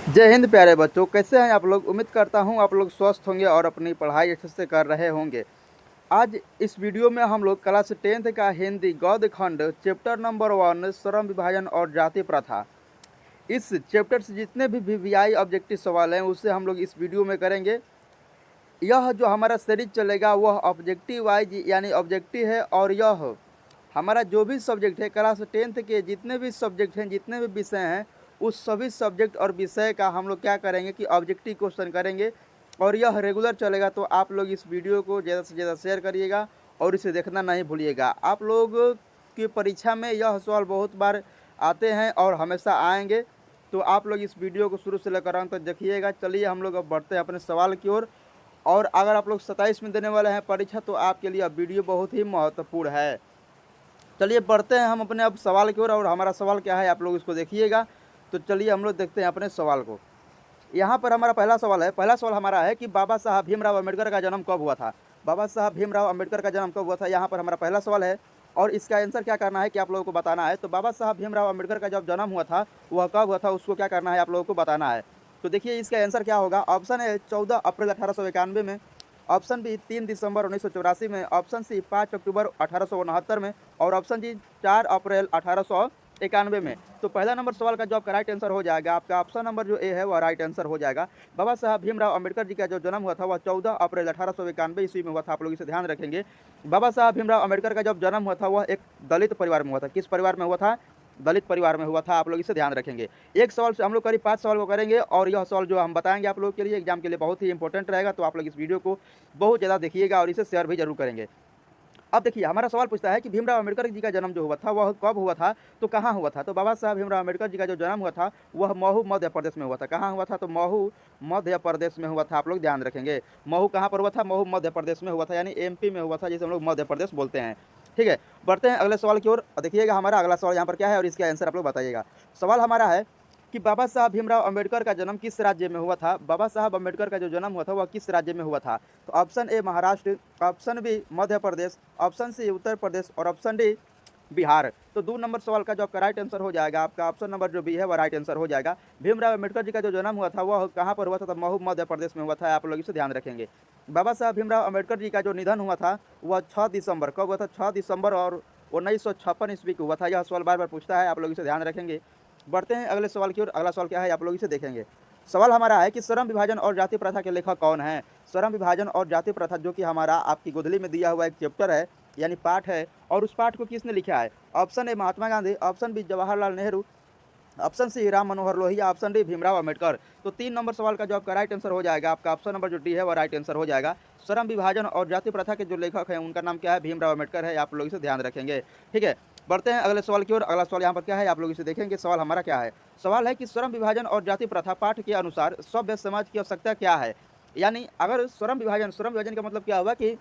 जय हिंद प्यारे बच्चों, कैसे हैं आप लोग। उम्मीद करता हूं आप लोग स्वस्थ होंगे और अपनी पढ़ाई अच्छे से कर रहे होंगे। आज इस वीडियो में हम लोग क्लास 10th का हिंदी गद्य खंड चैप्टर नंबर 1 श्रम विभाजन और जाति प्रथा, इस चैप्टर से जितने भी वीवीआई ऑब्जेक्टिव सवाल हैं उससे हम लोग इस वीडियो में करेंगे। यह जो हमारा सीरीज चलेगा वह ऑब्जेक्टिव वाइज यानी ऑब्जेक्टिव है, और यह हमारा जो भी सब्जेक्ट है क्लास 10th के जितने भी सब्जेक्ट हैं, जितने भी विषय हैं, उस सभी सब्जेक्ट और विषय का हम लोग क्या करेंगे कि ऑब्जेक्टिव क्वेश्चन करेंगे। और यह रेगुलर चलेगा, तो आप लोग इस वीडियो को ज़्यादा से ज़्यादा शेयर करिएगा और इसे देखना नहीं भूलिएगा। आप लोग की परीक्षा में यह सवाल बहुत बार आते हैं और हमेशा आएंगे, तो आप लोग इस वीडियो को शुरू से लेकर अंत तक देखिएगा। चलिए हम लोग अब बढ़ते हैं अपने सवाल की ओर। और अगर आप लोग 27 में देने वाले हैं परीक्षा, तो आपके लिए अब वीडियो बहुत ही महत्वपूर्ण है। चलिए बढ़ते हैं हम अपने अब सवाल की ओर, और हमारा सवाल क्या है आप लोग इसको देखिएगा। तो चलिए हम लोग देखते हैं अपने सवाल को। यहाँ पर हमारा पहला सवाल है। पहला सवाल हमारा है कि बाबा साहब भीमराव अम्बेडकर का जन्म कब हुआ था। बाबा साहब भीमराव अम्बेडकर का जन्म कब हुआ था, यहाँ पर हमारा पहला सवाल है। और इसका आंसर क्या करना है कि आप लोगों को बताना है। तो बाबा साहब भीमराव अम्बेडकर का जब जन्म हुआ था वह कब हुआ था, उसको क्या करना है आप लोगों को बताना है। तो देखिए इसका आंसर क्या होगा। ऑप्शन है 14 अप्रैल 1891 में, ऑप्शन बी 3 दिसंबर 1984 में, ऑप्शन सी 5 अक्टूबर 1869 में, और ऑप्शन जी 4 अप्रैल 1891 में। तो पहला नंबर सवाल का जो आपका राइट आंसर हो जाएगा, आपका ऑप्शन नंबर जो ए है वह राइट आंसर हो जाएगा। बाबा साहब भीमराव अम्बेडकर जी का जो जन्म हुआ था वह 14 अप्रैल 1891 ईस्वी में हुआ था। आप लोग इसे ध्यान रखेंगे। बाबा साहब भीमराव अम्बेडकर का जब जन्म हुआ था वह एक दलित परिवार में हुआ था। किस परिवार में हुआ था? दलित परिवार में हुआ था। आप लोग इसे ध्यान रखेंगे। एक सवाल से हम लोग करीब 5 सवाल को करेंगे, और यह सवाल जो हम बताएंगे आप लोगों के लिए एग्जाम के लिए बहुत ही इंपॉर्टेंट रहेगा। तो आप लोग इस वीडियो को बहुत ज़्यादा देखिएगा और इसे शेयर भी जरूर करेंगे। अब देखिए हमारा सवाल पूछता है कि भीमराव अम्बेडकर जी का जन्म जो हुआ था वह कब हुआ था, तो कहाँ हुआ था। तो बाबा साहब भीमराव अम्बेडकर जी का जो जन्म हुआ था वह महू मध्य प्रदेश में हुआ था। कहाँ हुआ था? तो महू मध्य प्रदेश में हुआ था। आप लोग ध्यान रखेंगे। महू कहाँ पर हुआ था? महू मध्य प्रदेश में हुआ था, यानी एमपी में हुआ था, जिसे हम लोग मध्य प्रदेश बोलते हैं। ठीक है, बढ़ते हैं अगले सवाल की ओर। देखिएगा हमारा अगला सवाल यहाँ पर क्या है और इसका आंसर आप लोग बताइएगा। सवाल हमारा है कि बाबा साहब भीमराव अम्बेडकर का जन्म किस राज्य में हुआ था। बाबा साहब अम्बेडकर का जो जन्म हुआ था वह किस राज्य में हुआ था। तो option A Maharashtra, option B Madhya Pradesh, option C Uttar Pradesh, और ऑप्शन डी बिहार। तो 2 नंबर सवाल का जो आपका राइट आंसर हो जाएगा, आपका ऑप्शन नंबर जो बी है वह राइट आंसर हो जाएगा। भीमराव अम्बेडकर जी का जो जन्म हुआ था वह कहाँ पर हुआ था? तो महू मध्य प्रदेश में हुआ था। आप लोग इसे ध्यान रखेंगे। बाबा साहब भीमराव अम्बेडकर जी का जो निधन हुआ था वह 6 दिसंबर, कब हुआ था? 6 दिसंबर और 1956 ईस्वी को हुआ था। यह सवाल बार बार पूछता है, आप लोग इसे ध्यान रखेंगे। बढ़ते हैं अगले सवाल की ओर। अगला सवाल क्या है आप लोग इसे देखेंगे। सवाल हमारा है कि श्रम विभाजन और जाति प्रथा के लेखक कौन है। श्रम विभाजन और जाति प्रथा जो कि हमारा आपकी गोदली में दिया हुआ एक चैप्टर है, यानी पाठ है, और उस पाठ को किसने लिखा है। Option A Mahatma Gandhi, option B Jawaharlal Nehru, option C Ram Manohar Lohia, option D Bhimrao Ambedkar. तो 3 नंबर सवाल का जो आपका राइट आंसर हो जाएगा, आपका ऑप्शन नंबर जो डी है वह राइट आंसर हो जाएगा। श्रम विभाजन और जाति प्रथा के जो लेखक हैं उनका नाम क्या है? भीमराव अम्बेडकर है। आप लोग इसे ध्यान रखेंगे। ठीक है, बढ़ते हैं अगले सवाल की ओर। अगला सवाल यहाँ पर क्या है आप लोग इसे देखेंगे। सवाल हमारा क्या है? सवाल है कि श्रम विभाजन और जाति प्रथा पाठ के अनुसार सभ्य समाज की आवश्यकता क्या है। यानी अगर श्रम विभाजन का मतलब क्या हुआ कि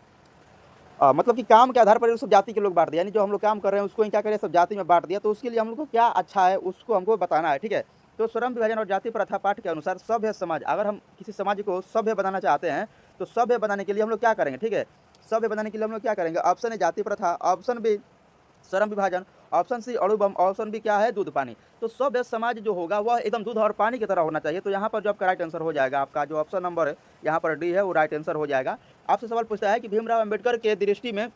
मतलब कि काम के आधार पर सब जाति के लोग बांट दिया, यानी जो हम लोग काम कर रहे हैं उसको क्या करें, सब जाति में बांट दिया। तो उसके लिए हम लोग को क्या अच्छा है उसको हमको बताना है। ठीक है, तो श्रम विभाजन और जाति प्रथा पाठ के अनुसार सभ्य समाज, अगर हम किसी समाज को सभ्य बनाना चाहते हैं तो सभ्य बनाने के लिए हम लोग क्या करेंगे। ठीक है, सभ्य बनाने के लिए हम लोग क्या करेंगे। ऑप्शन है जाति प्रथा, ऑप्शन बी श्रम विभाजन, ऑप्शन सी अणु बम, ऑप्शन बी क्या है? दूध पानी। तो सभ्य समाज जो होगा वह एकदम दूध और पानी की तरह होना चाहिए। तो यहाँ पर जो आपका राइट आंसर हो जाएगा, आपका जो ऑप्शन नंबर है यहाँ पर डी है वो राइट आंसर हो जाएगा। आपसे सवाल पूछता है कि भीमराव अम्बेडकर के दृष्टि में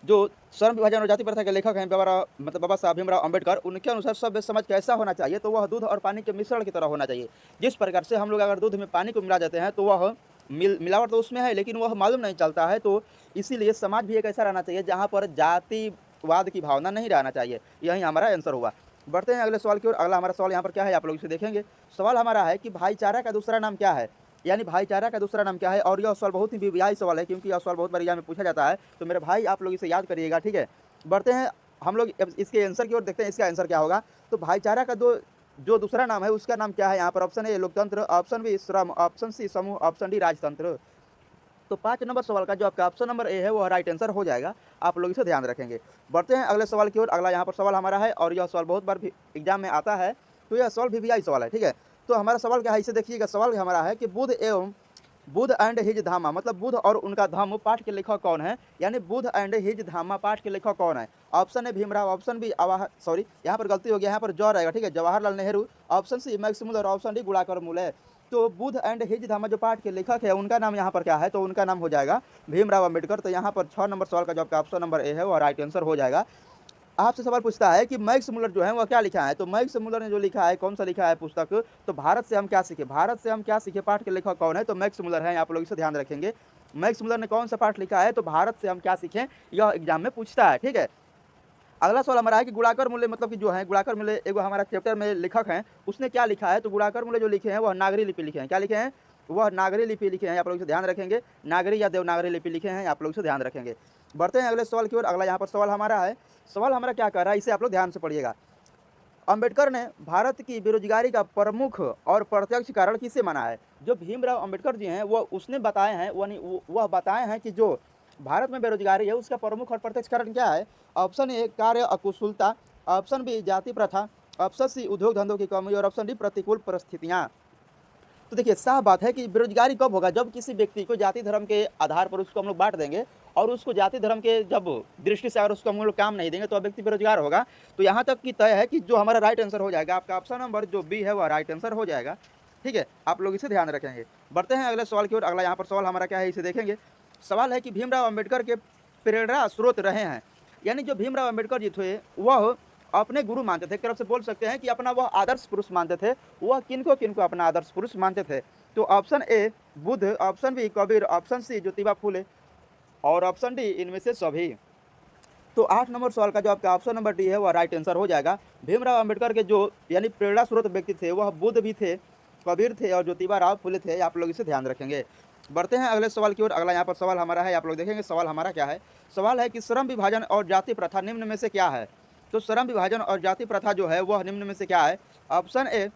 जो श्रम विभाजन और जाति प्रथा के लेखक हैं बाबा साहब भीमराव अम्बेडकर, उनके अनुसार सभ्य समाज कैसा होना चाहिए, तो वह दूध और पानी के मिश्रण की तरह होना चाहिए। जिस प्रकार से हम लोग अगर दूध में पानी को मिला देते हैं तो वह मिलावट तो उसमें है लेकिन वह मालूम नहीं चलता है। तो इसीलिए समाज भी एक ऐसा रहना चाहिए जहाँ पर जातिवाद की भावना नहीं रहना चाहिए। यही हमारा आंसर हुआ। बढ़ते हैं अगले सवाल की ओर। अगला हमारा सवाल यहाँ पर क्या है आप लोग इसे देखेंगे। सवाल हमारा है कि भाईचारा का दूसरा नाम क्या है। यानी भाईचारा का दूसरा नाम क्या है। और यह सवाल बहुत ही वीवीआई सवाल है, क्योंकि यह सवाल बहुत बार एग्जाम में पूछा जाता है। तो मेरे भाई आप लोग इसे याद करिएगा। ठीक है, बढ़ते हैं हम लोग इसके आंसर की ओर, देखते हैं इसका आंसर क्या होगा। तो भाईचारा का जो दूसरा नाम है उसका नाम क्या है। यहाँ पर ऑप्शन ए लोकतंत्र, ऑप्शन बी श्रम, ऑप्शन सी समूह, ऑप्शन डी राजतंत्र। तो 5 नंबर सवाल का जो आपका ऑप्शन नंबर ए है वो राइट आंसर हो जाएगा। आप लोग इसे ध्यान रखेंगे। बढ़ते हैं अगले सवाल की ओर। अगला यहाँ पर सवाल हमारा है, और यह सवाल बहुत बार एग्जाम में आता है। तो यह सवाल वीवीआई सवाल है। ठीक है, तो हमारा सवाल क्या है इसे देखिएगा। सवाल हमारा है कि बुद्ध एवं बुध एंड हिज धामा, मतलब बुध और उनका धाम पाठ के लेखक कौन है, यानी बुध एंड हिज धामा पाठ के लेखक कौन है। Option A Bhimrao, option B sorry यहाँ पर गलती हो गया, यहाँ पर जौ रहेगा, ठीक है, Jawaharlal Nehru, option C Max Muller, option D Gunakar Mule. तो बुध एंड हिज धामा जो पाठ के लेखक है उनका नाम यहाँ पर क्या है, तो उनका नाम हो जाएगा भीमराव अम्बेडकर। तो यहाँ पर 6 नंबर सवाल का जो आपका ऑप्शन नंबर ए है वो राइट आंसर हो जाएगा। आपसे सवाल पूछता है कि मैक्स मुलर जो है वह क्या लिखा है, तो मैक्स मुलर ने जो लिखा है, कौन सा लिखा है पुस्तक, तो भारत से हम क्या सीखे, भारत से हम क्या सीखे पाठ के लेखक कौन है, तो मैक्स मुलर है। आप लोग इसे ध्यान रखेंगे, मैक्स मुलर ने कौन सा पाठ लिखा है, तो भारत से हम क्या सीखें, यह एग्जाम में पूछता है, ठीक है। अगला सवाल हमारा है कि गुणाकर मूल्य, मतलब कि जो है गुणाकर मूल्य एगो हमारा चैप्टर में लेखक हैं, उसने क्या लिखा है, तो गुणाकर मूल्य जो लिखे हैं वह नागरी लिपि लिखे हैं, क्या लिखे हैं, वह नागरी लिपि लिखे हैं। आप लोग इसे ध्यान रखेंगे, नागरी या देवनागरी लिपि लिखे हैं, आप लोग इसे ध्यान रखेंगे। बढ़ते हैं अगले सवाल की ओर। अगला यहाँ पर सवाल हमारा है, सवाल हमारा क्या कर रहा है, इसे आप लोग ध्यान से पढ़िएगा। अंबेडकर ने भारत की बेरोजगारी का प्रमुख और प्रत्यक्ष कारण किसे माना है। जो भीमराव अंबेडकर जी हैं वह उसने बताए हैं, वह बताए हैं कि जो भारत में बेरोजगारी है उसका प्रमुख और प्रत्यक्ष कारण क्या है। ऑप्शन ए कार्य अकुशलता, ऑप्शन बी जाति प्रथा, ऑप्शन सी उद्योग धंधों की कमी और ऑप्शन डी प्रतिकूल परिस्थितियाँ। तो देखिए साफ बात है कि बेरोजगारी कब होगा, जब किसी व्यक्ति को जाति धर्म के आधार पर उसको हम लोग बांट देंगे और उसको जाति धर्म के जब दृष्टि से अगर उसको हम लोग काम नहीं देंगे तो व्यक्ति बेरोजगार होगा। तो यहाँ तक की तय है कि जो हमारा राइट आंसर हो जाएगा, आपका ऑप्शन नंबर जो बी है वह राइट आंसर हो जाएगा, ठीक है। आप लोग इसे ध्यान रखेंगे। बढ़ते हैं अगले सवाल की ओर। अगला यहाँ पर सवाल हमारा क्या है, इसे देखेंगे। सवाल है कि भीमराव अम्बेडकर के प्रेरणा स्रोत रहे हैं, यानी जो भीमराव अम्बेडकर जी थे वह अपने गुरु मानते थे, एक तरफ से बोल सकते हैं कि अपना वह आदर्श पुरुष मानते थे। वह किनको किनको अपना आदर्श पुरुष मानते थे, तो option A Buddha, option B Kabir, option C Jyotiba Phule और ऑप्शन डी इनमें से सभी। तो 8 नंबर सवाल का जो आपका ऑप्शन नंबर डी है वह राइट आंसर हो जाएगा। भीमराव अम्बेडकर के जो यानी प्रेरणा स्रोत व्यक्ति थे वह बुद्ध भी थे, कबीर थे और ज्योतिबा राव फूले थे। आप लोग इसे ध्यान रखेंगे। बढ़ते हैं अगले सवाल की ओर। अगला यहाँ पर सवाल हमारा है, आप लोग देखेंगे सवाल हमारा क्या है। सवाल है कि श्रम विभाजन और जाति प्रथा निम्न में से क्या है। तो श्रम विभाजन और जाति प्रथा जो है वह निम्न में से क्या है। ऑप्शन ए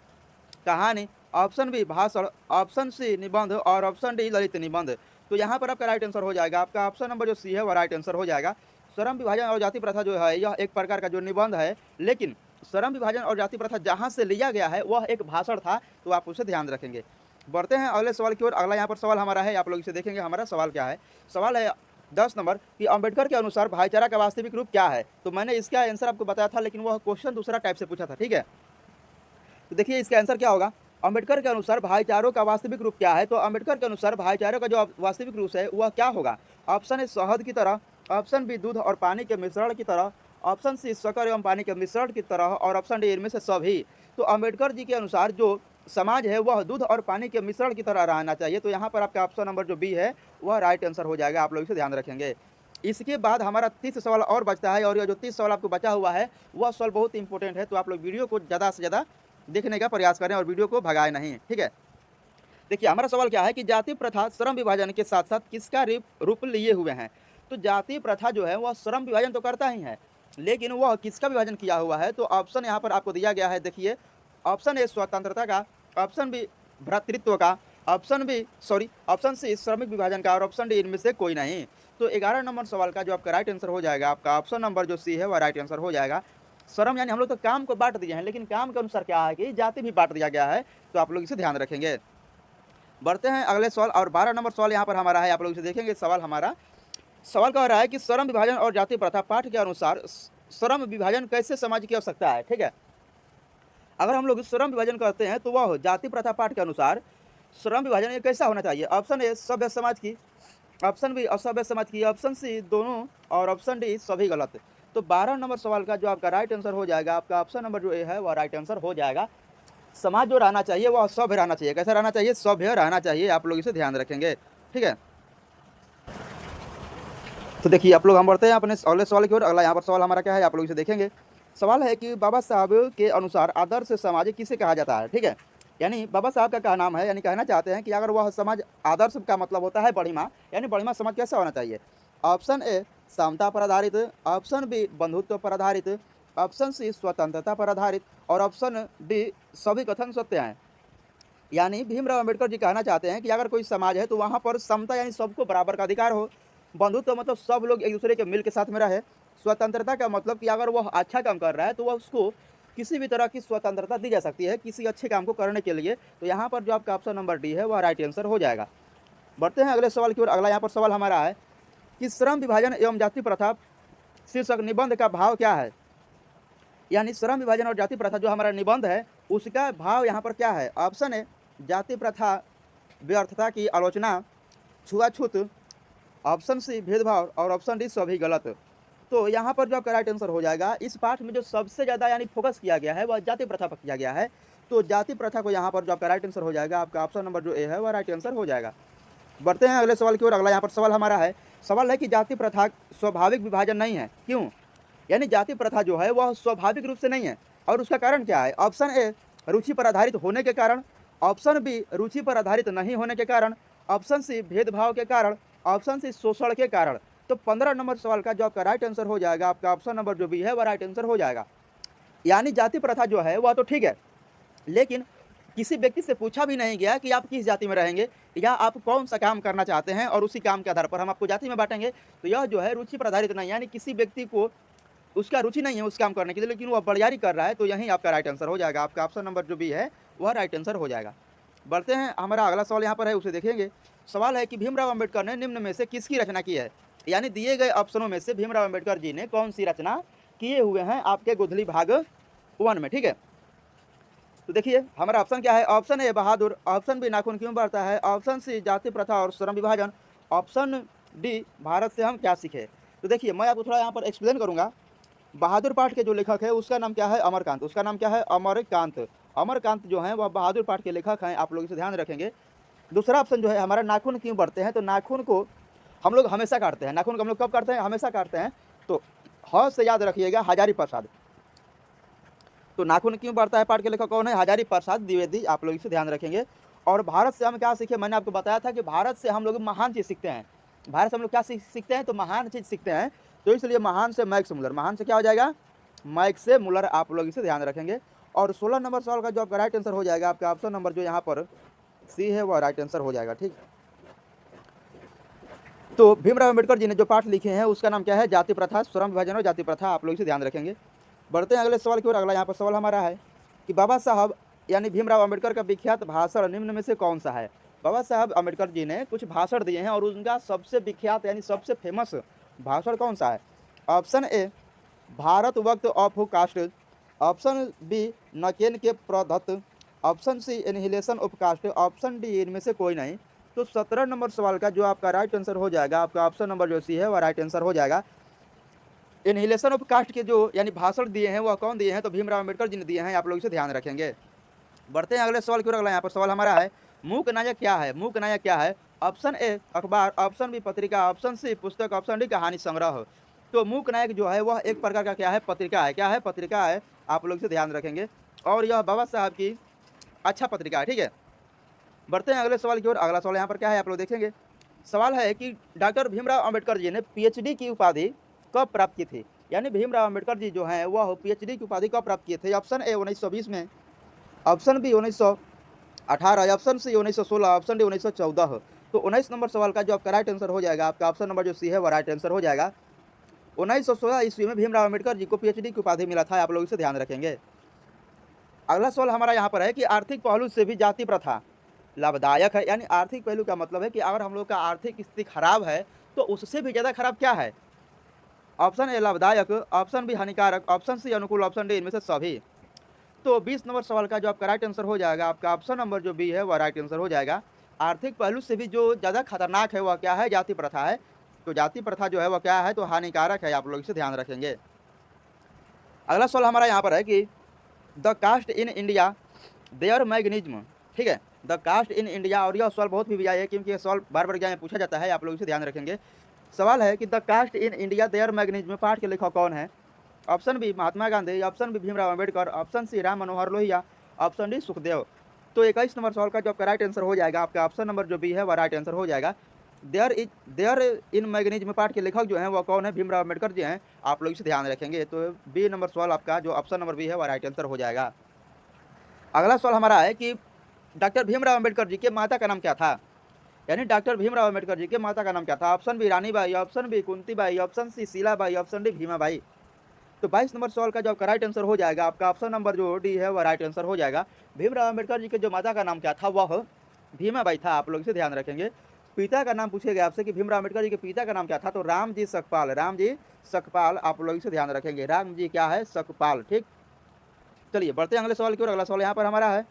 कहानी, ऑप्शन बी भाषण, ऑप्शन सी निबंध और ऑप्शन डी ललित निबंध। तो यहाँ पर आपका राइट आंसर हो जाएगा, आपका ऑप्शन नंबर जो सी है वह राइट आंसर हो जाएगा। श्रम विभाजन और जाति प्रथा जो है यह एक प्रकार का जो निबंध है, लेकिन श्रम विभाजन और जाति प्रथा जहाँ से लिया गया है वह एक भाषण था, तो आप उसे ध्यान रखेंगे। बढ़ते हैं अगले सवाल की ओर। अगला यहाँ पर सवाल हमारा है, आप लोग इसे देखेंगे। हमारा सवाल क्या है, सवाल है 10 नंबर कि अंबेडकर के अनुसार भाईचारा का वास्तविक रूप क्या है। तो मैंने इसका आंसर आपको बताया था, लेकिन वह क्वेश्चन दूसरा टाइप से पूछा था, ठीक है। तो देखिए इसका आंसर क्या होगा, अंबेडकर के अनुसार भाईचारों का वास्तविक रूप क्या है। तो अंबेडकर के अनुसार भाईचारों का जो वास्तविक रूप है वह क्या होगा। ऑप्शन ए शहद की तरह, ऑप्शन बी दूध और पानी के मिश्रण की तरह, ऑप्शन सी शक्कर एवं पानी के मिश्रण की तरह और ऑप्शन डी इनमें से सभी। तो अंबेडकर जी के अनुसार जो समाज है वह दूध और पानी के मिश्रण की तरह रहना चाहिए। तो यहाँ पर आपका ऑप्शन नंबर जो बी है वह राइट आंसर हो जाएगा, आप लोग इसे ध्यान रखेंगे। इसके बाद हमारा 30 सवाल और बचता है और यह जो 30 सवाल आपको बचा हुआ है वह सवाल बहुत इंपॉर्टेंट है। तो आप लोग वीडियो को ज़्यादा से ज़्यादा देखने का प्रयास करें और वीडियो को भगाए नहीं, ठीक है। देखिए हमारा सवाल क्या है कि जाति प्रथा श्रम विभाजन के साथ साथ किसका रूप लिए हुए हैं। तो जाति प्रथा जो है वह श्रम विभाजन तो करता ही है, लेकिन वह किसका विभाजन किया हुआ है। तो ऑप्शन यहाँ पर आपको दिया गया है, देखिए ऑप्शन ए स्वतंत्रता का, ऑप्शन बी भ्रातृत्व का, ऑप्शन सी श्रमिक विभाजन का और ऑप्शन डी इनमें से कोई नहीं। तो 11 नंबर सवाल का जो आपका राइट आंसर हो जाएगा, आपका ऑप्शन नंबर जो सी है वह राइट आंसर हो जाएगा। श्रम यानी हम लोग तो काम को बांट दिए हैं, लेकिन काम के अनुसार क्या है कि जाति भी बांट दिया गया है। तो आप लोग इसे ध्यान रखेंगे। बढ़ते हैं अगले सवाल और 12 नंबर सवाल यहाँ पर हमारा है, आप लोग इसे देखेंगे। सवाल कह रहा है कि श्रम विभाजन और जाति प्रथा पाठ के अनुसार श्रम विभाजन कैसे समाज की आवश्यकता है, ठीक है। अगर हम लोग श्रम विभाजन करते हैं तो वह जाति प्रथा पाठ के अनुसार श्रम विभाजन ये कैसा होना चाहिए। ऑप्शन ए सभ्य समाज की, ऑप्शन बी असभ्य समाज की, ऑप्शन सी दोनों और ऑप्शन डी सभी गलत। तो 12 नंबर सवाल का जो आपका राइट आंसर हो जाएगा, आपका ऑप्शन नंबर जो ए है वह राइट आंसर हो जाएगा। समाज जो रहना चाहिए वह सभ्य रहना चाहिए। कैसा रहना चाहिए, सभ्य रहना चाहिए। आप लोग इसे ध्यान रखेंगे, ठीक है। तो देखिए आप लोग हम बढ़ते हैं अपने अगले सवाल की ओर। अगला यहाँ पर सवाल हमारा क्या है, आप लोग इसे देखेंगे। सवाल है कि बाबा साहब के अनुसार आदर्श समाज किसे कहा जाता है, ठीक है। यानी बाबा साहब का क्या नाम है, यानी कहना चाहते हैं कि अगर वह समाज आदर्श का मतलब होता है बढ़िमा, यानी बढ़िमा समाज कैसा होना चाहिए। ऑप्शन ए समता पर आधारित, ऑप्शन बी बंधुत्व पर आधारित, ऑप्शन सी स्वतंत्रता पर आधारित और ऑप्शन डी सभी कथन सत्य हैं। यानी भीमराव अम्बेडकर जी कहना चाहते हैं कि अगर कोई समाज है तो वहाँ पर समता यानी सबको बराबर का अधिकार हो, बंधुत्व मतलब सब लोग एक दूसरे के मिल के साथ में रहे, स्वतंत्रता का मतलब कि अगर वह अच्छा काम कर रहा है तो वह उसको किसी भी तरह की स्वतंत्रता दी जा सकती है किसी अच्छे काम को करने के लिए। तो यहाँ पर जो आपका ऑप्शन नंबर डी है वह राइट आंसर हो जाएगा। बढ़ते हैं अगले सवाल की ओर। अगला यहाँ पर सवाल हमारा है कि श्रम विभाजन एवं जाति प्रथा शीर्षक निबंध का भाव क्या है। यानी श्रम विभाजन और जाति प्रथा जो हमारा निबंध है उसका भाव यहाँ पर क्या है। ऑप्शन ए जाति प्रथा व्यर्थता की आलोचना, छुआछूत, ऑप्शन सी भेदभाव और ऑप्शन डी सभी गलत। तो यहाँ पर जो आपका राइट आंसर हो जाएगा, इस पाठ में जो सबसे ज़्यादा यानी फोकस किया गया है वह जाति प्रथा पर किया गया है। तो जाति प्रथा को यहाँ पर जो आपका राइट आंसर हो जाएगा, आपका ऑप्शन नंबर जो ए है वह राइट आंसर हो जाएगा। बढ़ते हैं अगले सवाल की ओर। अगला यहाँ पर सवाल हमारा है, सवाल है कि जाति प्रथा स्वाभाविक विभाजन नहीं है, क्यों। यानी जाति प्रथा जो है वह स्वाभाविक रूप से नहीं है और उसका कारण क्या है। ऑप्शन ए रुचि पर आधारित होने के कारण, ऑप्शन बी रुचि पर आधारित नहीं होने के कारण, ऑप्शन सी भेदभाव के कारण, ऑप्शन सी शोषण के कारण। तो 15 नंबर सवाल का जो आपका राइट आंसर हो जाएगा, आपका ऑप्शन नंबर जो भी है वह राइट आंसर हो जाएगा। यानी जाति प्रथा जो है वह तो ठीक है, लेकिन किसी व्यक्ति से पूछा भी नहीं गया कि आप किस जाति में रहेंगे या आप कौन सा काम करना चाहते हैं और उसी काम के आधार पर हम आपको जाति में बांटेंगे। तो यह जो है रुचि पर आधारित नहीं, यानी किसी व्यक्ति को उसका रुचि नहीं है उस काम करने के लिए, लेकिन वह बड़यारी कर रहा है। तो यही आपका राइट आंसर हो जाएगा, आपका ऑप्शन नंबर जो भी है वह राइट आंसर हो जाएगा। बढ़ते हैं, हमारा अगला सवाल यहाँ पर है, उसे देखेंगे। सवाल है कि भीमराव अम्बेडकर ने निम्न में से किसकी रचना की है। यानी दिए गए ऑप्शनों में से भीमराव अम्बेडकर जी ने कौन सी रचना किए हुए हैं आपके गोधली भाग 1 में। ठीक है, तो देखिए हमारा ऑप्शन क्या है। ऑप्शन ए बहादुर, ऑप्शन बी नाखून क्यों बढ़ता है, ऑप्शन सी जाति प्रथा और श्रम विभाजन, ऑप्शन डी भारत से हम क्या सीखे। तो देखिए मैं आपको थोड़ा यहाँ पर एक्सप्लेन करूँगा। बहादुर पाठ के जो लेखक है उसका नाम क्या है, अमरकांत। उसका नाम क्या है, अमरकांत। अमरकांत जो है वह बहादुर पाठ के लेखक हैं, आप लोग इसे ध्यान रखेंगे। दूसरा ऑप्शन जो है हमारा नाखून क्यों बढ़ते हैं, तो नाखून को हम लोग हमेशा काटते हैं। नाखून को हम लोग कब काटते हैं, हमेशा काटते हैं। तो ह से याद रखिएगा, हजारी प्रसाद। तो नाखून क्यों बढ़ता है पाठ के लेखक कौन है, हजारी प्रसाद द्विवेदी, आप लोग इसे ध्यान रखेंगे। और भारत से हम क्या सीखे, मैंने आपको बताया था कि भारत से हम लोग महान चीज़ सीखते हैं। भारत से हम लोग क्या सीखते हैं, तो महान चीज़ सीखते हैं। तो इसलिए महान से मैक्स मुलर, महान से क्या हो जाएगा, मैक्स से मुलर, आप लोग इसे ध्यान रखेंगे। और 16 नंबर सवाल का जो आपका राइट आंसर हो जाएगा, आपका ऑप्शन नंबर जो यहाँ पर सी है वह राइट आंसर हो जाएगा। ठीक, तो भीमराव अम्बेडकर जी ने जो पाठ लिखे हैं उसका नाम क्या है, जाति प्रथा, श्रम विभाजन और जाति प्रथा, आप लोग इसे ध्यान रखेंगे। बढ़ते हैं अगले सवाल की ओर। अगला यहाँ पर सवाल हमारा है कि बाबा साहब यानी भीमराव अम्बेडकर का विख्यात भाषण निम्न में से कौन सा है। बाबा साहब अम्बेडकर जी ने कुछ भाषण दिए हैं और उनका सबसे विख्यात यानी सबसे फेमस भाषण कौन सा है। ऑप्शन ए भारत वक्त ऑफ कास्ट, ऑप्शन बी नकेन के प्रदत्त, option C annihilation of caste, option D इनमें से कोई नहीं। तो 17 नंबर सवाल का जो आपका राइट आंसर हो जाएगा, आपका ऑप्शन नंबर जो सी है वह राइट आंसर हो जाएगा। इनहिलेशन ऑफ कास्ट के जो यानी भाषण दिए हैं वह कौन दिए हैं, तो भीमराव अम्बेडकर जी ने दिए हैं, आप लोग इसे ध्यान रखेंगे। बढ़ते हैं अगले सवाल की ओर। अगला यहाँ पर सवाल हमारा है, मूक नायक क्या है। मूक नायक क्या है, ऑप्शन ए अखबार, ऑप्शन बी पत्रिका, ऑप्शन सी पुस्तक, ऑप्शन डी कहानी संग्रह। तो मूक नायक जो है वह एक प्रकार का क्या है, पत्रिका है। क्या है, पत्रिका है, आप लोग इसे ध्यान रखेंगे। और यह बाबा साहब की अच्छा पत्रिका है। ठीक है, बढ़ते हैं अगले सवाल की ओर। अगला सवाल यहाँ पर क्या है, आप लोग देखेंगे। सवाल है कि डॉक्टर भीमराव अम्बेडकर जी ने पीएचडी की उपाधि कब प्राप्त की थी। यानी भीमराव अम्बेडकर जी जो हैं वह पीएचडी की उपाधि कब प्राप्त किए थे। ऑप्शन ए 1920 में, option B 1918, option C 1916, option D 1914। तो 19 नंबर सवाल का जो आपका राइट आंसर हो जाएगा, आपका ऑप्शन नंबर जो सी है वह राइट आंसर हो जाएगा। 1916 ईस्वी में भीमराव अम्बेडकर जी को पीएचडी की उपाधि मिला था, आप लोग इसे ध्यान रखेंगे। अगला सवाल हमारा यहाँ पर है कि आर्थिक पहलू से भी जाति प्रथा लाभदायक है। यानी आर्थिक पहलू का मतलब है कि अगर हम लोग का आर्थिक स्थिति खराब है तो उससे भी ज़्यादा खराब क्या है। ऑप्शन ए लाभदायक, ऑप्शन बी हानिकारक, ऑप्शन सी अनुकूल, ऑप्शन डी इनमें से सभी। तो 20 नंबर सवाल का जो आपका राइट आंसर हो जाएगा, आपका ऑप्शन नंबर जो बी है वह राइट आंसर हो जाएगा। आर्थिक पहलू से भी जो ज़्यादा खतरनाक है वह क्या है, जाति प्रथा है। तो जाति प्रथा जो है वह क्या है, तो हानिकारक है, आप लोग इसे ध्यान रखेंगे। अगला सवाल हमारा यहाँ पर है कि the caste in India their mechanism. ठीक है, द कास्ट इन इंडिया, और यह सवाल बहुत भी है क्योंकि यह सवाल बार बार एग्जाम में पूछा जाता है, आप लोग इसे ध्यान रखेंगे। सवाल है कि the caste in India their mechanism पाठ के लेखक कौन है। Option B Mahatma Gandhi, option B Bhimrao Ambedkar, option C Ram Manohar Lohia, option D Sukhdev. तो 21 नंबर सवाल का जो आपका राइट आंसर हो जाएगा, आपका ऑप्शन नंबर जो बी है वह राइट आंसर हो जाएगा। देयर इन मैग्निज्म पाठ के लेखक जो हैं वह कौन है, भीमराव अम्बेडकर जी हैं, आप लोग इसे ध्यान रखेंगे। तो बी नंबर सवाल आपका जो ऑप्शन नंबर बी है वह राइट आंसर हो जाएगा। अगला सवाल हमारा है कि डॉक्टर भीमराव अम्बेडकर जी के माता का नाम क्या था। यानी डॉक्टर भीमराव अम्बेडकर जी के माता का नाम क्या था। Option B Ranibai, option B Kuntibai, option C Sheelabai, option D Bhimabai. तो 22 नंबर सवाल का जो आपका राइट आंसर हो जाएगा, आपका ऑप्शन नंबर जो डी है वह राइट आंसर हो जाएगा। भीमराव अम्बेडकर जी के जो माता का नाम क्या था वह भीमाबाई था, आप लोग इसे ध्यान रखेंगे। पिता का नाम पूछे गया आपसे कि भीमराव अम्बेडकर जी के पिता का नाम क्या था, तो राम जी सकपाल, राम जी सकपाल आप लोग इसे ध्यान रखेंगे, राम जी क्या है, सकपाल। ठीक, चलिए बढ़ते हैं अगले सवाल की ओर। अगला सवाल यहाँ पर हमारा है,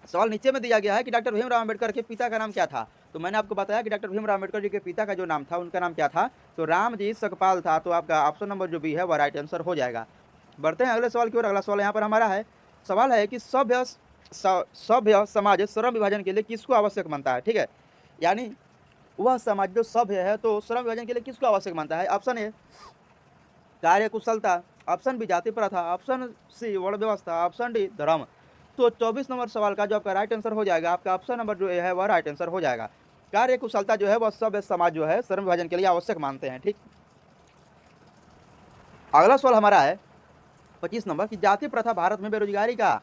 सवाल नीचे में दिया गया है कि डॉक्टर भीमराव अम्बेडकर के पिता का नाम क्या था। तो मैंने आपको बताया कि डॉक्टर भीमराव अम्बेडकर जी के पिता का जो नाम था उनका नाम क्या था, तो राम जी सकपाल था। तो आपका ऑप्शन नंबर जो बी है वह राइट आंसर हो जाएगा। बढ़ते हैं अगले सवाल की ओर। अगला सवाल यहाँ पर हमारा है, सवाल है कि सभ्य समाज श्रम विभाजन के लिए किसको आवश्यक मानता है। ठीक है, यानी वह समाज जो सभ्य है तो श्रम विभाजन के लिए किसको आवश्यक मानता है। ऑप्शन ए कार्य कुशलता, ऑप्शन बी जाति प्रथा, ऑप्शन सी वर्ण व्यवस्था, ऑप्शन डी धर्म। तो 24 नंबर सवाल का जो आपका राइट आंसर हो जाएगा, आपका ऑप्शन नंबर जो है वह राइट आंसर हो जाएगा। कार्य कुशलता जो है वह सभ्य समाज जो है श्रम विभाजन के लिए आवश्यक मानते हैं। ठीक, अगला सवाल हमारा है 25 नंबर की जाति प्रथा भारत में बेरोजगारी का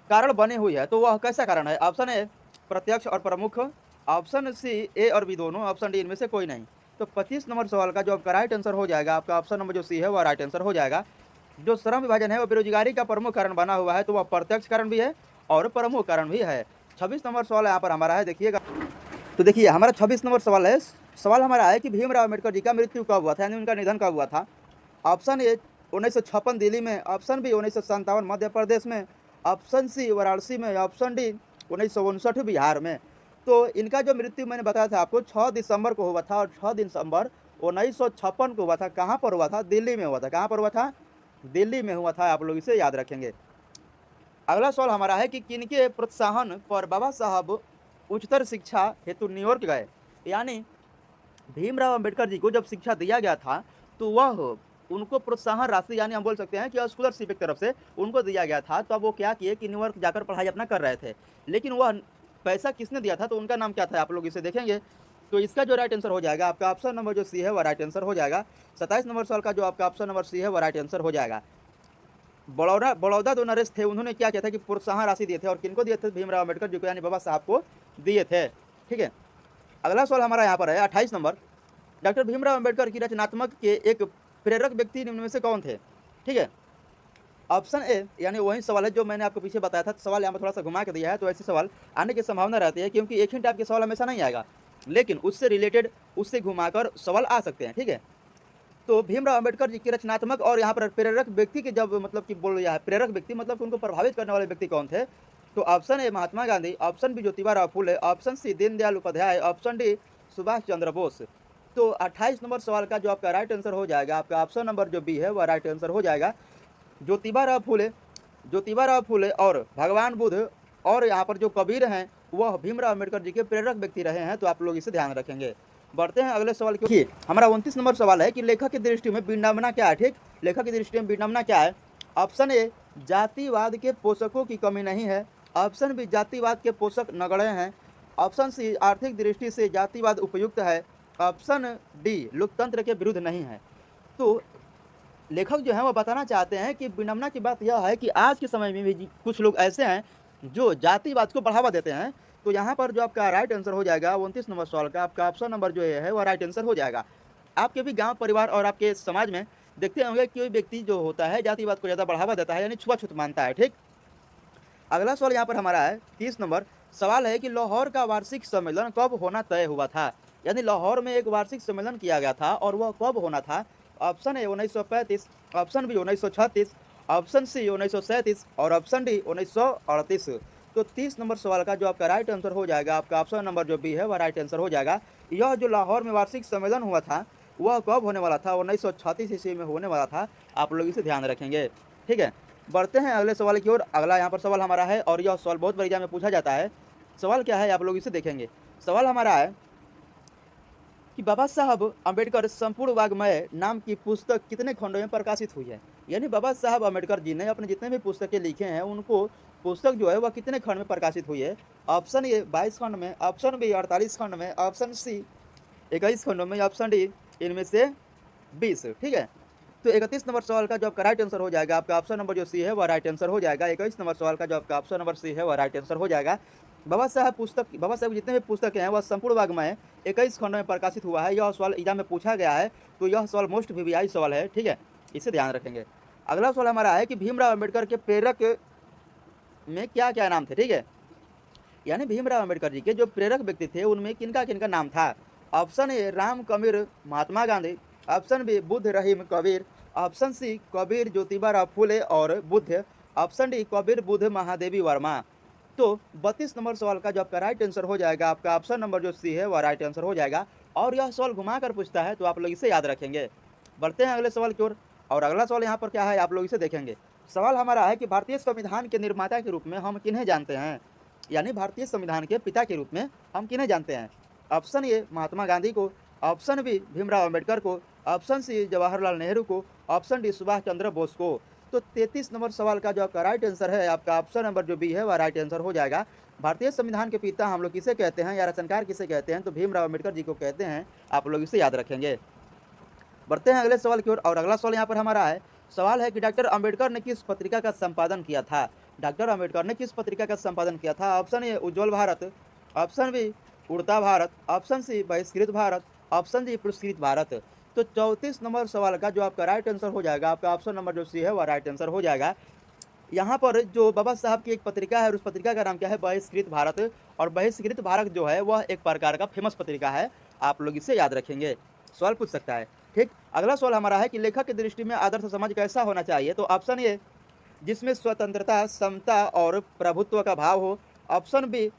कारण बनी हुई है, तो वह कैसा कारण है। ऑप्शन ए प्रत्यक्ष और प्रमुख, ऑप्शन सी ए और बी दोनों, ऑप्शन डी इनमें से कोई नहीं। तो 25 नंबर सवाल का जो आपका राइट आंसर हो जाएगा, आपका ऑप्शन नंबर जो सी है वह राइट आंसर हो जाएगा। जो श्रम विभाजन है वह बेरोजगारी का प्रमुख कारण बना हुआ है, तो वह प्रत्यक्ष कारण भी है और प्रमुख कारण भी है। 26 नंबर सवाल यहाँ पर हमारा है, देखिएगा। तो देखिए हमारा 26 नंबर सवाल है, सवाल हमारा है कि भीमराव अम्बेडकर जी का मृत्यु कब हुआ था, यानी उनका निधन कब हुआ था। ऑप्शन ए 1956 दिल्ली में, ऑप्शन बी 1957 मध्य प्रदेश में, ऑप्शन सी वाराणसी में, ऑप्शन डी 1959 बिहार में। तो इनका जो मृत्यु मैंने बताया था आपको 6 दिसंबर को हुआ था, और 6 दिसंबर 1956 को हुआ था। कहाँ पर हुआ था, दिल्ली में हुआ था। कहाँ पर हुआ था, दिल्ली में हुआ था। आप लोग इसे याद रखेंगे। अगला सवाल हमारा है कि किनके प्रोत्साहन पर बाबा साहब उच्चतर शिक्षा हेतु न्यूयॉर्क गए। यानी भीमराव अम्बेडकर जी को जब शिक्षा दिया गया था तो वह उनको प्रोत्साहन राशि, यानी हम बोल सकते हैं कि स्कॉलरशिप की तरफ से उनको दिया गया था। तो अब वो क्या किए कि न्यूयॉर्क जाकर पढ़ाई अपना कर रहे थे, लेकिन वह पैसा किसने दिया था, तो उनका नाम क्या था, आप लोग इसे देखेंगे। तो इसका जो राइट आंसर हो जाएगा, आपका ऑप्शन नंबर जो सी है वह राइट आंसर हो जाएगा। 27 नंबर सवाल का जो आपका ऑप्शन नंबर सी है वह राइट आंसर हो जाएगा। बड़ौदा जो नरेश थे उन्होंने क्या किया था कि प्रोत्साहन राशि दिए थे, और किनको दिए थे, भीमराव अम्बेडकर जी को, यानी बाबा साहब को दिए थे। ठीक है, अगला सवाल हमारा यहाँ पर है 28 नंबर, डॉक्टर भीमराव अम्बेडकर की रचनात्मक के एक प्रेरक व्यक्ति निम्न में से कौन थे। ठीक है, ऑप्शन ए, यानी वही सवाल है जो मैंने आपको पीछे बताया था। सवाल यहाँ पर थोड़ा सा घुमा के दिया है, तो ऐसे सवाल आने की संभावना रहती है, क्योंकि एक ही टाइप के सवाल हमेशा नहीं आएगा, लेकिन उससे रिलेटेड, उससे घुमाकर सवाल आ सकते हैं। ठीक है, तो भीमराव अम्बेडकर जी की रचनात्मक और यहाँ पर प्रेरक व्यक्ति के जब मतलब कि बोल रहा है, प्रेरक व्यक्ति मतलब उनको प्रभावित करने वाले व्यक्ति कौन थे, तो option A Mahatma Gandhi, option B Jyotiba Phule, option C Deendayal Upadhyay, option D Subhash Chandra Bose. तो 28 नंबर सवाल का जो आपका राइट आंसर हो जाएगा, आपका ऑप्शन नंबर जो बी है वह राइट आंसर हो जाएगा। ज्योतिबा फुले और भगवान बुद्ध और यहाँ पर जो कबीर हैं वह भीमराव अम्बेडकर जी के प्रेरक व्यक्ति रहे हैं। तो आप लोग इसे ध्यान रखेंगे। बढ़ते हैं अगले सवाल की। हमारा 29 नंबर सवाल है कि लेखक की दृष्टि में विडंबना क्या है। ठीक, लेखक की दृष्टि में विडंबना क्या है। ऑप्शन ए जातिवाद के पोषकों की कमी नहीं है, ऑप्शन बी जातिवाद के पोषक नगण्य हैं, ऑप्शन सी आर्थिक दृष्टि से जातिवाद उपयुक्त है, ऑप्शन डी लोकतंत्र के विरुद्ध नहीं है। तो लेखक जो है वो बताना चाहते हैं कि विडंबना की बात यह है कि आज के समय में भी कुछ लोग ऐसे हैं जो जातिवाद को बढ़ावा देते हैं। तो यहाँ पर जो आपका राइट आंसर हो जाएगा 29 नंबर सवाल का, आपका ऑप्शन नंबर जो है वह राइट आंसर हो जाएगा। आपके भी गांव परिवार और आपके समाज में देखते होंगे कि कोई व्यक्ति जो होता है जातिवाद को ज़्यादा बढ़ावा देता है, यानी छुआछूत मानता है। ठीक, अगला सवाल यहाँ पर हमारा है 30 नंबर सवाल है कि लाहौर का वार्षिक सम्मेलन कब होना तय हुआ था। यानी लाहौर में एक वार्षिक सम्मेलन किया गया था और वह कब होना था। Option A 1935, option B 1936, option C 1937 और ऑप्शन डी 1938। तो 30 नंबर सवाल का जो आपका राइट आंसर हो जाएगा, आपका ऑप्शन नंबर जो बी है वह राइट आंसर हो जाएगा। यह जो लाहौर में वार्षिक सम्मेलन हुआ था वह कब होने वाला था, 1936 ईस्वी में होने वाला था। आप लोग इसे ध्यान रखेंगे। ठीक है, बढ़ते हैं अगले सवाल की ओर। अगला यहाँ पर सवाल हमारा है और यह सवाल बहुत बड़ी एग्जाम में पूछा जाता है। सवाल क्या है, आप लोग इसे देखेंगे। सवाल हमारा है कि बाबा साहब अम्बेडकर संपूर्ण वाग्मय नाम की पुस्तक कितने खंडों में प्रकाशित हुई है। यानी बाबा साहब अम्बेडकर जी ने अपने जितने भी पुस्तकें लिखे हैं उनको पुस्तक जो है वह कितने खंड में प्रकाशित हुई है। ऑप्शन ए 22 खंड में, ऑप्शन बी 48 खंड में, ऑप्शन सी 21 खंडों में, ऑप्शन डी इनमें से 20। ठीक है, तो 31 नंबर सवाल का जो आपका राइट आंसर हो जाएगा, आपका ऑप्शन नंबर जो सी है वह राइट आंसर हो जाएगा। 21 नंबर सवाल का जो आपका ऑप्शन नंबर सी है वह राइट आंसर हो जाएगा। बाबा साहब जितने भी पुस्तकें हैं वह संपूर्ण वाग्मय 21 खंडों में प्रकाशित हुआ है। यह सवाल एग्जाम में पूछा गया है, तो यह सवाल मोस्ट वीवीआई सवाल है। ठीक है, इसे ध्यान रखेंगे। अगला सवाल हमारा है कि भीमराव अम्बेडकर के प्रेरक में क्या क्या नाम थे। ठीक है, यानी भीमराव अम्बेडकर जी के जो प्रेरक व्यक्ति थे उनमें किनका किनका नाम था। Option A Ram Kabir Mahatma Gandhi, option B Buddha Rahim Kabir, option C Kabir Jyotiba Phule और बुद्ध, ऑप्शन डी कबीर बुद्ध महादेवी वर्मा। तो 32 नंबर सवाल का जो आपका राइट आंसर हो जाएगा, आपका ऑप्शन नंबर जो सी है वह राइट आंसर हो जाएगा। और यह सवाल घुमा कर पूछता है तो आप लोग इसे याद रखेंगे। बढ़ते हैं अगले सवाल की ओर। और अगला सवाल यहाँ पर क्या है आप लोग इसे देखेंगे। सवाल हमारा है कि भारतीय संविधान के निर्माता के रूप में हम किन्हें जानते हैं, यानी भारतीय संविधान के पिता के रूप में हम किन्हें जानते हैं। ऑप्शन ए महात्मा गांधी को, ऑप्शन बी भीमराव अम्बेडकर को, ऑप्शन सी जवाहरलाल नेहरू को, ऑप्शन डी सुभाष चंद्र बोस को। तो 33 नंबर सवाल का जो आपका राइट आंसर है, आपका ऑप्शन नंबर जो बी है वह राइट आंसर हो जाएगा। भारतीय संविधान के पिता हम लोग किसे कहते हैं या रचनाकार किसे कहते हैं, तो भीमराव अम्बेडकर जी को कहते हैं। आप लोग इसे याद रखेंगे। बढ़ते हैं अगले सवाल की ओर। और अगला सवाल यहाँ पर हमारा है, सवाल है कि डॉक्टर अम्बेडकर ने किस पत्रिका का संपादन किया था। डॉक्टर अम्बेडकर ने किस पत्रिका का संपादन किया था। Option A Ujjwal Bharat, option B Udta Bharat, option C बहिष्कृत भारत, ऑप्शन डी पुरस्कृत भारत। तो 34 नंबर सवाल का जो आपका राइट आंसर हो जाएगा, आपका ऑप्शन नंबर जो सी है वह राइट आंसर हो जाएगा। यहाँ पर जो बाबा साहब की एक पत्रिका है, उस पत्रिका का नाम क्या है, बहिष्कृत भारत। और बहिष्कृत भारत जो है वह एक प्रकार का फेमस पत्रिका है। आप लोग इसे याद रखेंगे, सवाल पूछ सकता है। ठीक, अगला सवाल हमारा है कि लेखक की दृष्टि में आदर्श समाज कैसा होना चाहिए। तो ऑप्शन ए जिसमें स्वतंत्रता, समता और प्रभुत्व का भाव हो, ऑप्शन बी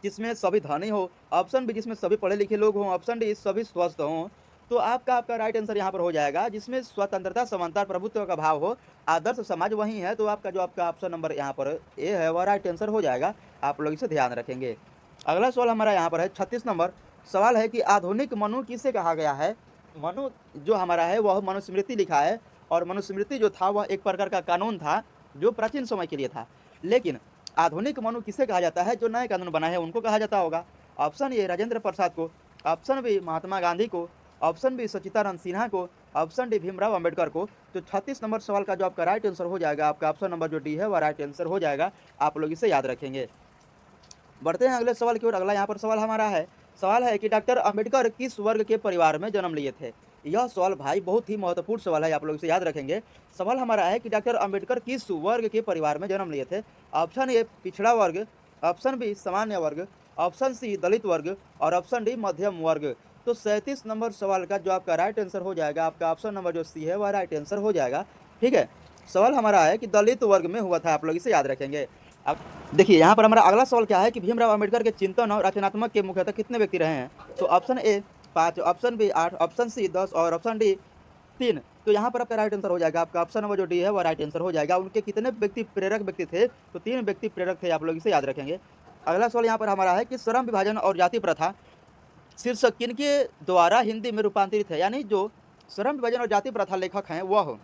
जिसमें सभी धनी हो, ऑप्शन बी जिसमें सभी पढ़े लिखे लोग हों, ऑप्शन डी सभी स्वस्थ हों। तो आपका राइट आंसर यहाँ पर हो जाएगा जिसमें स्वतंत्रता, समानता, प्रभुत्व का भाव हो, आदर्श समाज वही है। तो आपका ऑप्शन नंबर यहाँ पर ए है वह राइट आंसर हो जाएगा। आप लोग इसे ध्यान रखेंगे। अगला सवाल हमारा यहाँ पर है 36 नंबर सवाल है कि आधुनिक मनु किसे कहा गया है। मनु जो हमारा है वह मनुस्मृति लिखा है। और मनुस्मृति जो था वह एक प्रकार का कानून था जो प्राचीन समय के लिए था। लेकिन आधुनिक मनु किसे कहा जाता है, जो नए कानून बनाए हैं उनको कहा जाता होगा। ऑप्शन ए राजेंद्र प्रसाद को, ऑप्शन बी महात्मा गांधी को, ऑप्शन बी सच्चिदानंद सिन्हा को, ऑप्शन डी भीमराव अम्बेडकर को। तो 36 नंबर सवाल का जो आपका राइट आंसर हो जाएगा, आपका ऑप्शन नंबर जो डी है वह राइट आंसर हो जाएगा। आप लोग इसे याद रखेंगे। बढ़ते हैं अगले सवाल की ओर। अगला यहाँ पर सवाल हमारा है, सवाल है कि डॉक्टर अम्बेडकर किस वर्ग के परिवार में जन्म लिए थे। यह सवाल भाई बहुत ही महत्वपूर्ण सवाल है, आप लोग इसे याद रखेंगे। सवाल हमारा है कि डॉक्टर अम्बेडकर किस वर्ग के परिवार में जन्म लिए थे। ऑप्शन ए पिछड़ा वर्ग, ऑप्शन बी सामान्य वर्ग, ऑप्शन सी दलित वर्ग और ऑप्शन डी मध्यम वर्ग। तो 37 नंबर सवाल का जो आपका राइट आंसर हो जाएगा, आपका ऑप्शन नंबर जो सी है वह राइट आंसर हो जाएगा। ठीक है, सवाल हमारा है कि दलित वर्ग में हुआ था। आप लोग इसे याद रखेंगे। अब देखिए यहाँ पर हमारा अगला सवाल क्या है कि भीमराव अम्बेडकर के चिंतन और रचनात्मक के मुख्यतः कितने व्यक्ति रहे हैं। तो option A 5, option B 8, option C 10 और ऑप्शन डी 3। तो यहाँ पर आपका राइट आंसर हो जाएगा, आपका ऑप्शन नंबर जो डी है वह राइट आंसर हो जाएगा। उनके कितने व्यक्ति प्रेरक व्यक्ति थे, तो 3 व्यक्ति प्रेरक थे। आप लोग इसे याद रखेंगे। अगला सवाल यहाँ पर हमारा है कि श्रम विभाजन और जाति प्रथा शीर्षक किनके द्वारा हिंदी में रूपांतरित है। यानी जो श्रम विभाजन और जाति प्रथा लेखक हैं वह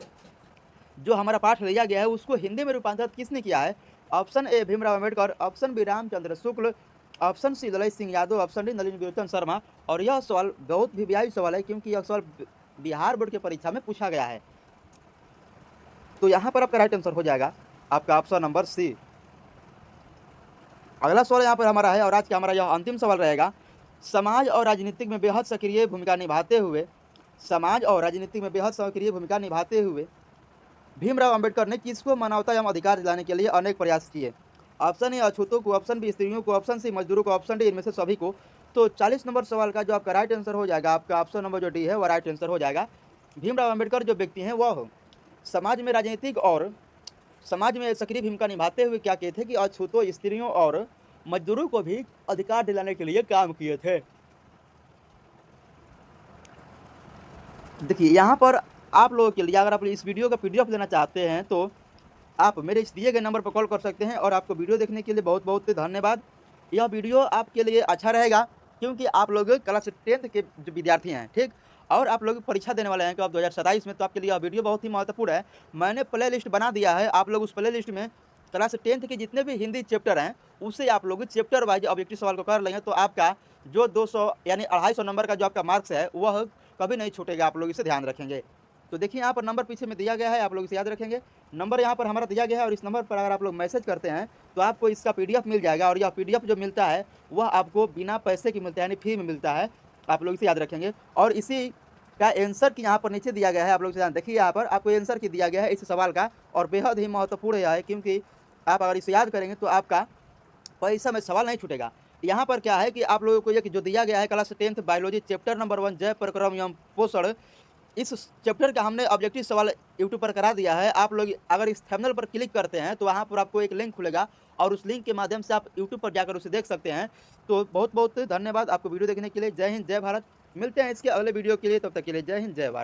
जो हमारा पाठ लिया गया है उसको हिंदी में रूपांतरित किसने किया है। Option A Bhimrao Ambedkar, option B Ramchandra Shukla, option C Dalai Singh Yadav, option D Nalini Gulshan Sharma. और यह सवाल बहुत भी व्यापक सवाल है क्योंकि यह सवाल बिहार बोर्ड की परीक्षा में पूछा गया है। तो यहाँ पर आपका राइट आंसर हो जाएगा, आपका ऑप्शन नंबर सी। अगला सवाल यहाँ पर हमारा है और आज का हमारा यह अंतिम सवाल रहेगा। समाज और राजनीतिक में बेहद सक्रिय भूमिका निभाते हुए भीमराव अम्बेडकर ने किसको मानवता एवं अधिकार दिलाने के लिए अनेक प्रयास किए। ऑप्शन ए अछूतों को, ऑप्शन बी स्त्रियों को, ऑप्शन सी मजदूरों को, ऑप्शन डी इनमें से सभी को। तो 40 नंबर सवाल का जो आपका राइट आंसर हो जाएगा, आपका ऑप्शन नंबर जो डी है वह राइट आंसर हो जाएगा। भीमराव अम्बेडकर जो व्यक्ति हैं वह समाज में राजनीतिक और समाज में सक्रिय भूमिका निभाते हुए क्या किए थे कि अछूतों, स्त्रियों और मजदूरों को भी अधिकार दिलाने के लिए काम किए थे। देखिए यहाँ पर आप लोगों के लिए अगर आप इस वीडियो का पीडीएफ लेना चाहते हैं तो आप मेरे इस दिए गए नंबर पर कॉल कर सकते हैं। और आपको वीडियो देखने के लिए बहुत बहुत धन्यवाद। यह वीडियो आपके लिए अच्छा रहेगा क्योंकि आप लोग क्लास 10th के जो विद्यार्थी हैं, ठीक, और आप लोग परीक्षा देने वाले हैं कि आप 2027 में, तो आपके लिए यह वीडियो बहुत ही महत्वपूर्ण है। मैंने प्ले लिस्ट बना दिया है, आप लोग उस प्ले लिस्ट में क्लास 10th के जितने भी हिंदी चैप्टर हैं उसे आप लोग चैप्टर वाइज ऑब्जेक्टिव सवाल को कर लेंगे तो आपका जो 200 यानी 250 नंबर का जो आपका मार्क्स है वह कभी नहीं छूटेगा। आप लोग इसे ध्यान रखेंगे। तो देखिए यहाँ पर नंबर पीछे में दिया गया है, आप लोग इसे याद रखेंगे। नंबर यहाँ पर हमारा दिया गया है और इस नंबर पर अगर आप लोग मैसेज करते हैं तो आपको इसका पीडीएफ मिल जाएगा। और यह पीडीएफ जो मिलता है वह आपको बिना पैसे की मिलता है, यानी फ्री में मिलता है। आप लोग इसे याद रखेंगे। और इसी का आंसर की यहाँ पर नीचे दिया गया है, आप लोग इसे देखिए, यहाँ पर आपको आंसर की दिया गया है इस सवाल का। और बेहद ही महत्वपूर्ण है क्योंकि आप अगर इसे याद करेंगे तो आपका पैसा में सवाल नहीं छूटेगा। यहाँ पर क्या है कि आप लोगों को ये जो दिया गया है class 10th biology chapter number 1 जय पराक्रम एवं पोषण, इस चैप्टर का हमने ऑब्जेक्टिव सवाल यूट्यूब पर करा दिया है। आप लोग अगर इस थंबनेल पर क्लिक करते हैं तो वहाँ पर आपको एक लिंक खुलेगा और उस लिंक के माध्यम से आप यूट्यूब पर जाकर उसे देख सकते हैं। तो बहुत बहुत धन्यवाद आपको वीडियो देखने के लिए। जय हिंद, जय भारत। मिलते हैं इसके अगले वीडियो के लिए, तब तक के लिए जय हिंद, जय भारत।